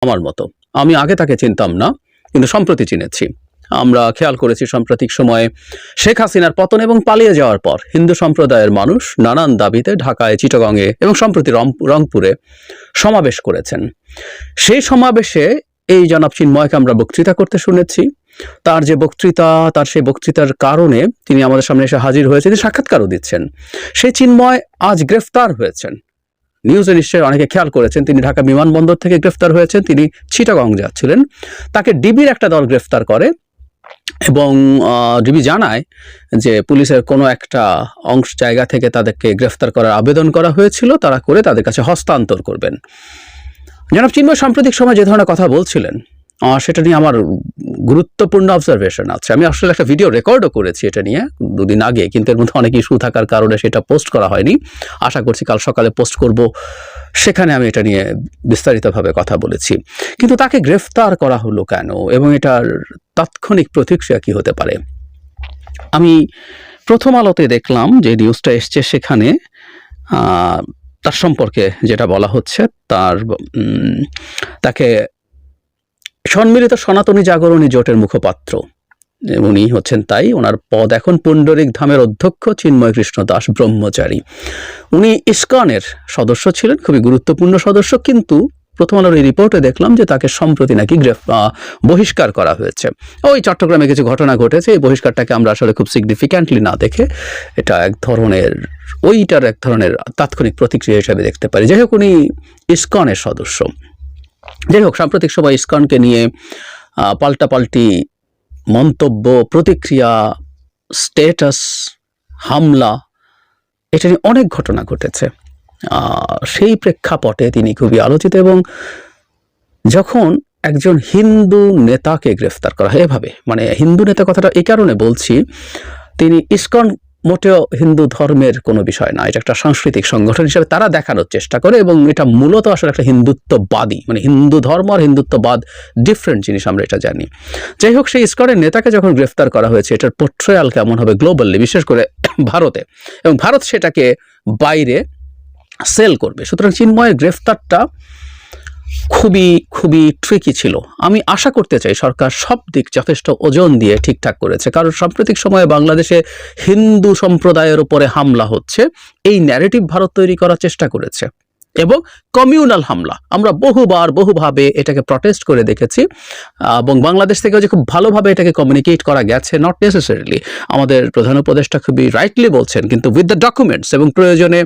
আমার মতো। আমি আগে তাকে চিনতাম না, কিন্তু সম্প্রতি চিনেছি। আমরা খেয়াল করেছি সাম্প্রতিক সময়ে শেখ হাসিনার পতন এবং পালিয়ে যাওয়ার পর হিন্দু সম্প্রদায়ের মানুষ নানান দাবিতে ঢাকায়, চিটাগংয়ে এবং সম্প্রতি রংপুরে সমাবেশ করেছেন। সেই সমাবেশে এই জনাব চিন্ময়কে আমরা বক্তৃতা করতে শুনেছি। তার যে বক্তৃতা, তার সেই বক্তৃতার কারণে তিনি আমাদের সামনে এসে হাজির হয়েছেন, সাক্ষাৎকারও দিচ্ছেন। সেই চিন্ময় আজ গ্রেফতার হয়েছেন। নিউজে নিশ্চয়ই অনেকে খেয়াল করেছেন, তিনি ঢাকা বিমানবন্দর থেকে গ্রেফতার হয়েছেন। তিনি চিটাগং যাচ্ছিলেন, তাকে ডিবির একটা দল গ্রেফতার করে এবং ডিবি জানায় যে পুলিশের কোনো একটা জায়গা থেকে তাদেরকে গ্রেফতার করার আবেদন করা হয়েছিল, তারা করে তাদের কাছে হস্তান্তর করবেন। জনাব চিন্ময় সাম্প্রতিক সময় যে ধরনের কথা বলছিলেন, সেটা নিয়ে আমার গুরুত্বপূর্ণ অবজারভেশন আছে। আমি আসলে একটা ভিডিও রেকর্ডও করেছি এটা নিয়ে দুদিন আগে, কিন্তু এর মধ্যে অনেক ইস্যু থাকার কারণে সেটা পোস্ট করা হয়নি। আশা করছি কাল সকালে পোস্ট করব, সেখানে আমি এটা নিয়ে বিস্তারিতভাবে কথা বলেছি। কিন্তু তাকে গ্রেফতার করা হলো কেন এবং এটার তাৎক্ষণিক প্রতিক্রিয়া কি হতে পারে? আমি প্রথম আলোতে দেখলাম যে নিউজটা এসছে, সেখানে তার সম্পর্কে যেটা বলা হচ্ছে, তাকে সম্মিলিত সনাতনী জাগরণী জোটের মুখপাত্র উনি হচ্ছেন, তাই ওনার পদ এখন পুণ্ডরিক ধামের অধ্যক্ষ চিন্ময় কৃষ্ণ দাস ব্রহ্মচারী। উনি ইসকনের সদস্য ছিলেন, খুবই গুরুত্বপূর্ণ সদস্য, কিন্তু প্রথম আলোর এই রিপোর্টে দেখলাম যে তাকে সম্প্রতি নাকি বহিষ্কার করা হয়েছে। ওই চট্টগ্রামে কিছু ঘটনা ঘটেছে, এই বহিষ্কারটাকে আমরা আসলে খুব সিগনিফিক্যান্টলি না দেখে এটা এক ধরনের তাৎক্ষণিক প্রতিক্রিয়া হিসাবে দেখতে পারি। যাই হোক, উনি ইসকনের সদস্য। যাই হোক, সাম্প্রতিক সময় ইসকনকে নিয়ে পাল্টাপাল্টি মন্তব্য, প্রতিক্রিয়া, স্ট্যাটাস, হামলা, এটা নিয়ে অনেক ঘটনা ঘটেছে। সেই প্রেক্ষাপটে তিনি খুবই আলোচিত। এবং যখন একজন হিন্দু নেতাকে গ্রেফতার করা হয় এভাবে, মানে হিন্দু নেতা কথাটা এই কারণে বলছি, তিনি ইসকন মোটেও হিন্দু ধর্মের কোনো বিষয় না, এটা একটা সাংস্কৃতিক সংগঠন হিসেবে তারা দেখানোর চেষ্টা করে, এবং এটা মূলত আসলে একটা হিন্দুত্ববাদী, মানে হিন্দু ধর্ম আর হিন্দুত্ববাদ ডিফারেন্ট জিনিস, আমরা এটা জানি। যাই হোক, সেই ইসকনের নেতাকে যখন গ্রেফতার করা হয়েছে, এটার পোর্ট্রেয়াল কেমন হবে গ্লোবালি, বিশেষ করে ভারতে, এবং ভারত সেটাকে বাইরে সেল করবে। সুতরাং চিন্ময়ের গ্রেফতারটা খুবই খুবই ট্রিকি ছিল। আমি আশা করতে চাই সরকার সব দিক যথেষ্ট ওজন দিয়ে ঠিকঠাক করেছে, কারণ সাম্প্রতিক সময়ে বাংলাদেশে হিন্দু সম্প্রদায়ের উপরে হামলা হচ্ছে, এই ন্যারেটিভ ভারত তৈরি করার চেষ্টা করেছে, এবং কমিউনাল হামলা আমরা বহুভাবে এটাকে প্রটেস্ট করে দেখেছি, এবং বাংলাদেশ থেকেও যে খুব ভালোভাবে এটাকে কমিউনিকেট করা গেছে, নট নেসেসারিলি। আমাদের প্রধান উপদেষ্টা খুবই রাইটলি বলছেন, কিন্তু উইথ দ্য ডকুমেন্টস, এবং প্রয়োজনে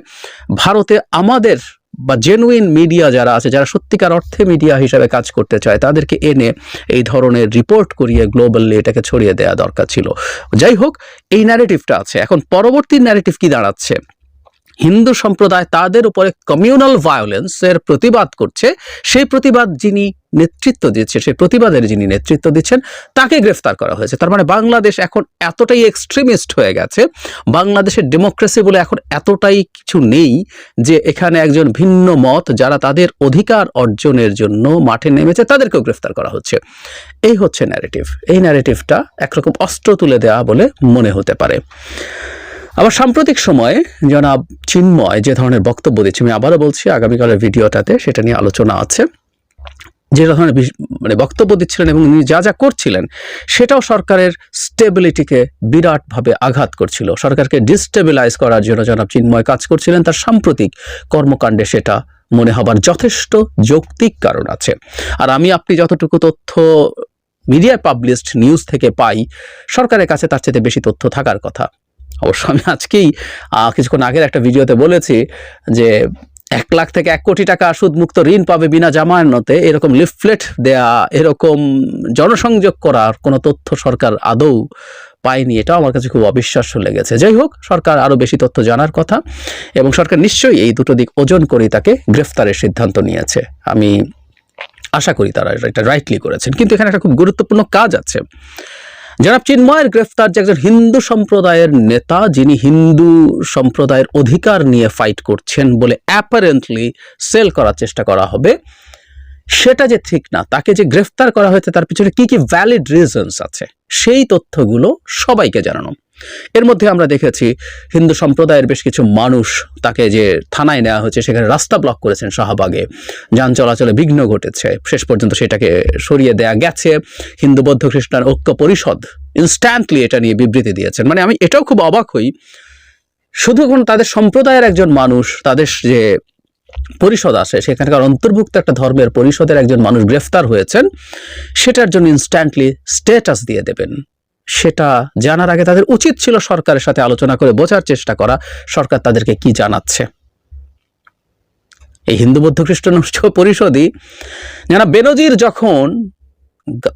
ভারতে আমাদের বা জেনুইন মিডিয়া যারা আছে, যারা সত্যিকার অর্থে মিডিয়া হিসাবে কাজ করতে চায়, তাদেরকে এনে এই ধরনের রিপোর্ট করিয়ে গ্লোবালি এটাকে ছড়িয়ে দেওয়া দরকার ছিল। যাই হোক, এই ন্যারেটিভটা আছে। এখন পরবর্তী ন্যারেটিভ কি দাঁড়াচ্ছে? হিন্দু সম্প্রদায় তাদের উপরে কমিউনাল ভায়োলেন্সের প্রতিবাদ করছে, সেই প্রতিবাদ যিনি নেতৃত্ব দিচ্ছেন, সেই প্রতিবাদের যিনি নেতৃত্ব দিচ্ছেন, তাকে গ্রেফতার করা হয়েছে। তার মানে বাংলাদেশ এখন এতটাই এক্সট্রিমিস্ট হয়ে গেছে, বাংলাদেশের ডেমোক্রেসি বলে এখন এতটাই কিছু নেই যে এখানে একজন ভিন্ন মত যারা তাদের অধিকার অর্জনের জন্য মাঠে নেমেছে, তাদেরকেও গ্রেফতার করা হচ্ছে। এই হচ্ছে ন্যারেটিভ। এই ন্যারেটিভটা একরকম অস্ত্র তুলে দেওয়া বলে মনে হতে পারে। আবার সাম্প্রতিক সময়ে জনাব চিন্ময় যে ধরনের বক্তব্য দিচ্ছে, আমি আবারও বলছি, আগামীকালের ভিডিওটাতে সেটা নিয়ে আলোচনা আছে, যে ধরনের মানে বক্তব্য দিচ্ছিলেন এবং উনি যা যা করছিলেন, সেটাও সরকারের স্টেবিলিটিকে বিরাটভাবে আঘাত করছিল। সরকারকে ডিস্টেবিলাইজ করার জন্য জনাব চিন্ময় কাজ করছিলেন। তার সাম্প্রতিক কর্মকাণ্ডে সেটা মনে হবার যথেষ্ট যৌক্তিক কারণ আছে। আর আপনি যতটুকু তথ্য মিডিয়ায় পাবলিশড নিউজ থেকে পাই, সরকারের কাছে তার চেয়ে বেশি তথ্য থাকার কথা। অবশ্য আমি আজকেই কিছুক্ষণ আগের একটা ভিডিওতে বলেছি যে 1 লাখ থেকে 1 কোটি টাকা সুদমুক্ত ঋণ পাবে বিনা জামানতে, এরকম লিফলেট দেয়া, এরকম জনসংযোগ করার কোনো তথ্য সরকার আদৌ পায়নি। এটা আমার কাছে খুব অবিশ্বাস্য লেগেছে। যাই হোক, সরকার আরও বেশি তথ্য জানার কথা, এবং সরকার নিশ্চয়ই এই দুটো দিক ওজন করে তাকে গ্রেফতারের সিদ্ধান্ত নিয়েছে। আমি আশা করি তারা এটা রাইটলি করেছেন। কিন্তু এখানে একটা খুব গুরুত্বপূর্ণ কাজ আছে। জনাব চিন্ময়ের গ্রেফতার যে একজন হিন্দু সম্প্রদায়ের নেতা, যিনি হিন্দু সম্প্রদায়ের অধিকার নিয়ে ফাইট করছেন বলে অ্যাপারেন্টলি সেল করার চেষ্টা করা হবে, সেটা যে ঠিক না। তাকে যে গ্রেফতার করা হয়েছে তার পিছনে কি কি ভ্যালিড রিজনস আছে, সেই তথ্যগুলো সবাইকে জানানো। এর মধ্যে আমরা দেখেছি হিন্দু সম্প্রদায়ের বেশ কিছু মানুষ তাকে যে থানায় নেওয়া হয়েছে সেখানে রাস্তা ব্লক করেছেন শাহবাগে, যান চলাচলে বিঘ্ন ঘটেছে, শেষ পর্যন্ত সেটাকে সরিয়ে দেয়া গেছে। হিন্দু বৌদ্ধ খ্রিস্টান ঐক্য পরিষদ ইনস্ট্যান্টলি এটা নিয়ে বিবৃতি দিয়েছেন। মানে আমি এটাও খুব অবাক হই, শুধু কোন তাদের সম্প্রদায়ের একজন মানুষ, তাদের যে পরিষদ আছে সেখানকার অন্তর্ভুক্ত একটা ধর্মের পরিষদের একজন মানুষ গ্রেফতার হয়েছেন, সেটার জন্য ইনস্ট্যান্টলি স্ট্যাটাস দিয়ে দেবেন। সেটা জানার আগে তাদের উচিত ছিল সরকারের সাথে আলোচনা করে বোঝার চেষ্টা করা সরকার তাদেরকে কি জানাচ্ছে। এই হিন্দু বৌদ্ধ খ্রিস্টান পরিষদই যারা বেনজির যখন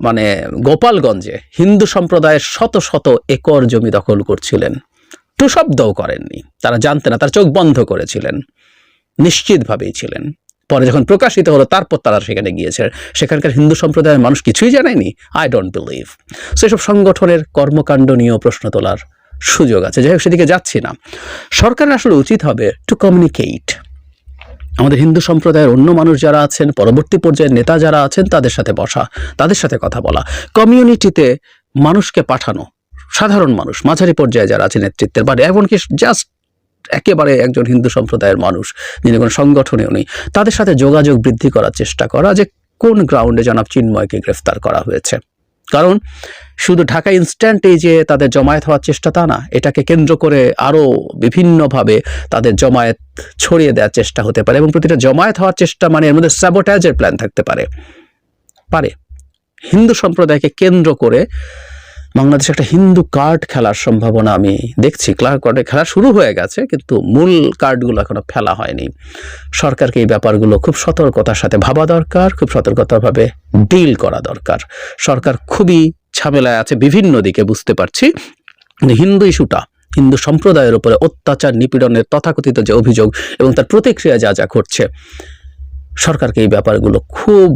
মানে গোপালগঞ্জে হিন্দু সম্প্রদায়ের শত শত একর জমি দখল করছিলেন, টু শব্দও করেননি, তারা জানতেন না, তার চোখ বন্ধ করেছিলেন, নিশ্চিতভাবেই ছিলেন। পরে যখন প্রকাশিত হলো তারপর তারা সেখানে গিয়েছে, সেখানকার হিন্দু সম্প্রদায়ের মানুষ কিছুই জানায়নি। I don't believe. সেসব সংগঠনের কর্মকাণ্ড নিয়েও প্রশ্ন তোলার সুযোগ আছে। যাই হোক, সেদিকে যাচ্ছি না। সরকারের আসলে উচিত হবে টু কমিউনিকেট, আমাদের হিন্দু সম্প্রদায়ের অন্য মানুষ যারা আছেন, পরবর্তী পর্যায়ের নেতা যারা আছেন, তাদের সাথে বসা, তাদের সাথে কথা বলা, কমিউনিটিতে মানুষকে পাঠানো, সাধারণ মানুষ, মাঝারি পর্যায়ে যারা আছে নেতৃত্বের, বা এমনকি জাস্ট একেবারে একজন হিন্দু সম্প্রদায়ের মানুষ যিনি কোনো সংগঠনেও নেই, তাদের সাথে যোগাযোগ বৃদ্ধি করার চেষ্টা করা যে কোন গ্রাউন্ডে জনাব চিন্ময়কে গ্রেফতার করা হয়েছে। কারণ শুধু ঢাকা ইনস্ট্যান্টে যে তাদের জমায়েত হওয়ার চেষ্টা তা না, এটাকে কেন্দ্র করে আরও বিভিন্নভাবে তাদের জমায়েত ছড়িয়ে দেওয়ার চেষ্টা হতে পারে, এবং প্রতিটা জমায়েত হওয়ার চেষ্টা মানে এর মধ্যে স্যাবোটাজের প্ল্যান থাকতে পারে। হিন্দু সম্প্রদায়কে কেন্দ্র করে বাংলাদেশে একটা হিন্দু কার্ড খেলার সম্ভাবনা আমি দেখছি। কার্ডে খেলা শুরু হয়ে গেছে, কিন্তু মূল কার্ডগুলো এখনো ফেলা হয়নি। সরকারকে এই ব্যাপারগুলো খুব সতর্কতার সাথে ভাবা দরকার, খুব সতর্কতাভাবে ডিল করা দরকার। সরকার খুবই ঝামেলায় আছে বিভিন্ন দিকে, বুঝতে পারছি। হিন্দু ইস্যুটা, হিন্দু সম্প্রদায়ের উপরে অত্যাচার নিপীড়নের তথাকথিত যে অভিযোগ এবং তার প্রতিক্রিয়া যা যা ঘটছে, সরকারকে এই ব্যাপারগুলো খুব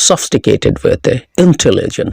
সফিস্টিকেটেড ওয়েতে, ইন্টেলিজেন্ট